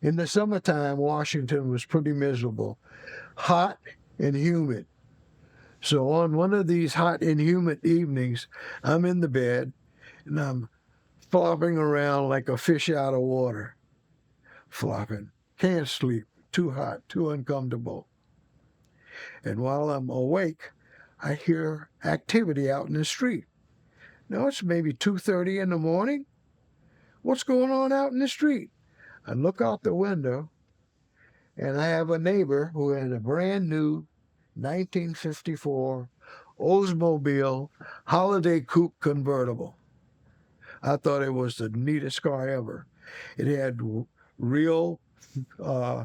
In the summertime, Washington was pretty miserable, hot and humid. So on one of these hot and humid evenings, I'm in the bed and I'm flopping around like a fish out of water. Flopping. Can't sleep. Too hot, too uncomfortable. And while I'm awake, I hear activity out in the street. Now it's maybe 2:30 in the morning. What's going on out in the street? I look out the window and I have a neighbor who had a brand new 1954 Oldsmobile Holiday Coupe convertible. I thought it was the neatest car ever. It had real, uh,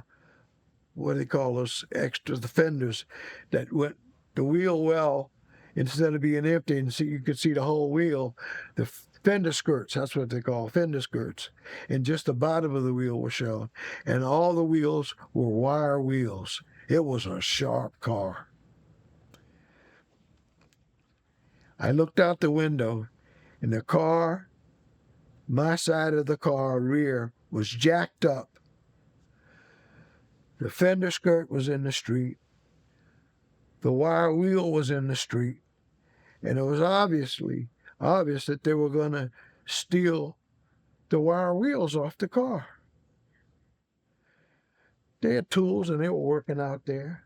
what do they call those extra fenders that went the wheel well. Instead of being empty and see you could see the whole wheel, the fender skirts, that's what they call fender skirts, and just the bottom of the wheel was shown, and all the wheels were wire wheels. It was a sharp car. I looked out the window, and the car, my side of the car rear, was jacked up. The fender skirt was in the street. The wire wheel was in the street. And it was obvious that they were going to steal the wire wheels off the car. They had tools and they were working out there.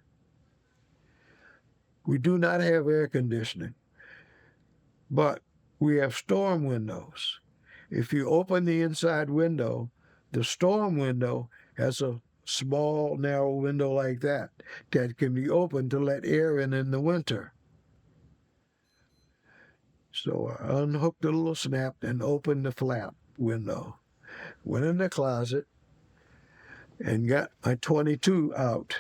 We do not have air conditioning, but we have storm windows. If you open the inside window, the storm window has a small, narrow window like that can be opened to let air in the winter. So I unhooked the little snap and opened the flap window. Went in the closet and got my 22 out.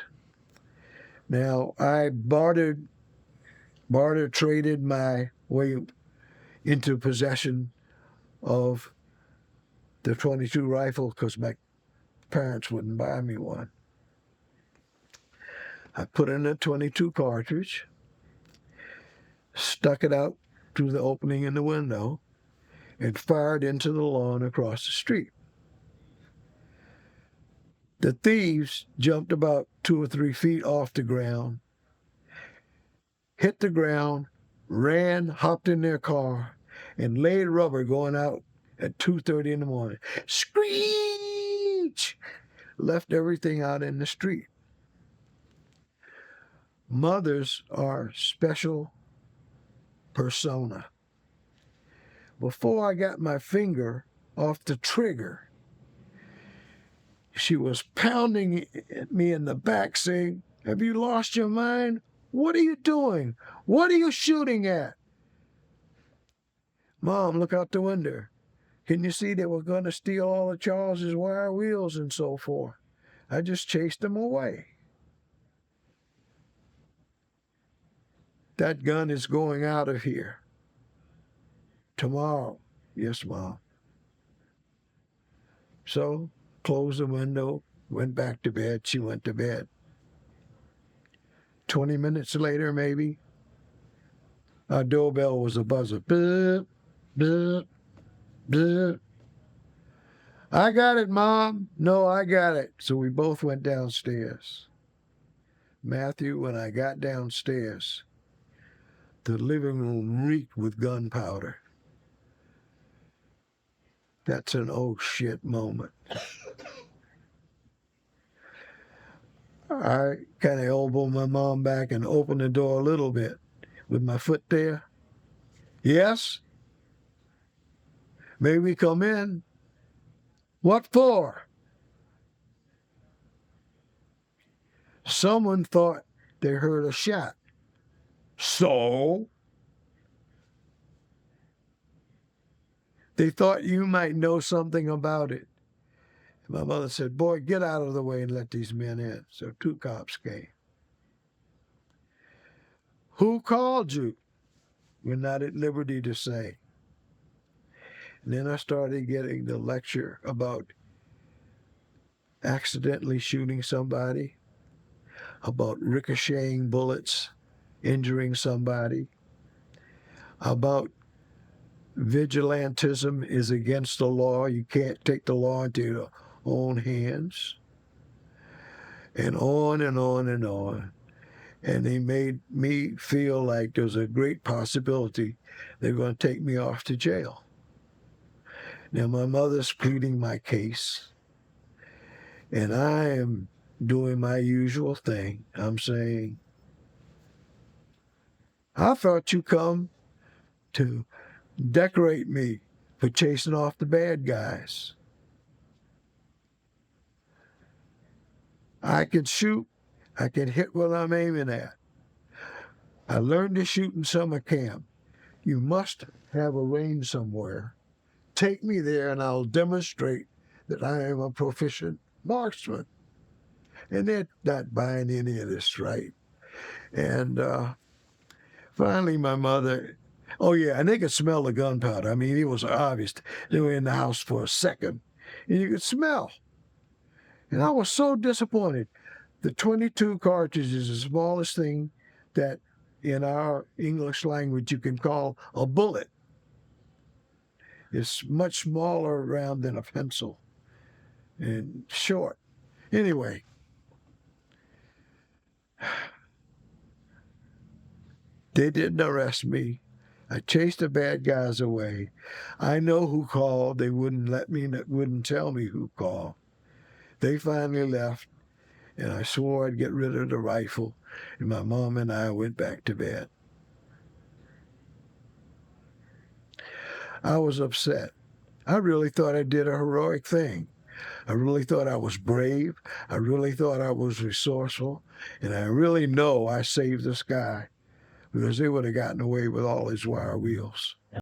Now I barter traded my way into possession of the 22 rifle because my parents wouldn't buy me one. I put in a 22 cartridge, stuck it out through the opening in the window, and fired into the lawn across the street. The thieves jumped about 2 or 3 feet off the ground, hit the ground, ran, hopped in their car, and laid rubber going out at 2:30 in the morning. Screech! Left everything out in the street. Mothers are special persona. Before I got my finger off the trigger, she was pounding at me in the back saying, "Have you lost your mind? What are you doing? What are you shooting at?" "Mom, look out the window. Can you see they were going to steal all of Charles's wire wheels and so forth? I just chased them away." "That gun is going out of here tomorrow." "Yes, Mom." So, closed the window, went back to bed. She went to bed. 20 minutes later, maybe, our doorbell was a buzzer. Beep, beep, beep. "I got it, Mom." "No, I got it." So we both went downstairs. Matthew, when I got downstairs, the living room reeked with gunpowder. That's an oh shit moment. I kind of elbowed my mom back and opened the door a little bit with my foot there. "Yes?" "May we come in?" "What for?" "Someone thought they heard a shot." "So?" "They thought you might know something about it." My mother said, "Boy, get out of the way and let these men in." So 2 cops came. "Who called you?" "We're not at liberty to say." And then I started getting the lecture about accidentally shooting somebody, about ricocheting bullets, injuring somebody, about vigilantism is against the law. You can't take the law into your own hands. and on and on and on. And they made me feel like there's a great possibility they're going to take me off to jail. Now, my mother's pleading my case, and I am doing my usual thing. I'm saying, I thought you come to decorate me for chasing off the bad guys. I can shoot, I can hit what I'm aiming at. I learned to shoot in summer camp. You must have a range somewhere. Take me there and I'll demonstrate that I am a proficient marksman. And they're not buying any of this, right? And finally, my mother, oh yeah, and they could smell the gunpowder. I mean, it was obvious. They were in the house for a second, and you could smell. And I was so disappointed. The 22 cartridge is the smallest thing that in our English language you can call a bullet. It's much smaller around than a pencil and short. Anyway, they didn't arrest me. I chased the bad guys away. I know who called. They wouldn't wouldn't tell me who called. They finally left, and I swore I'd get rid of the rifle, and my mom and I went back to bed. I was upset. I really thought I did a heroic thing. I really thought I was brave. I really thought I was resourceful. And I really know I saved this guy because they would have gotten away with all his wire wheels.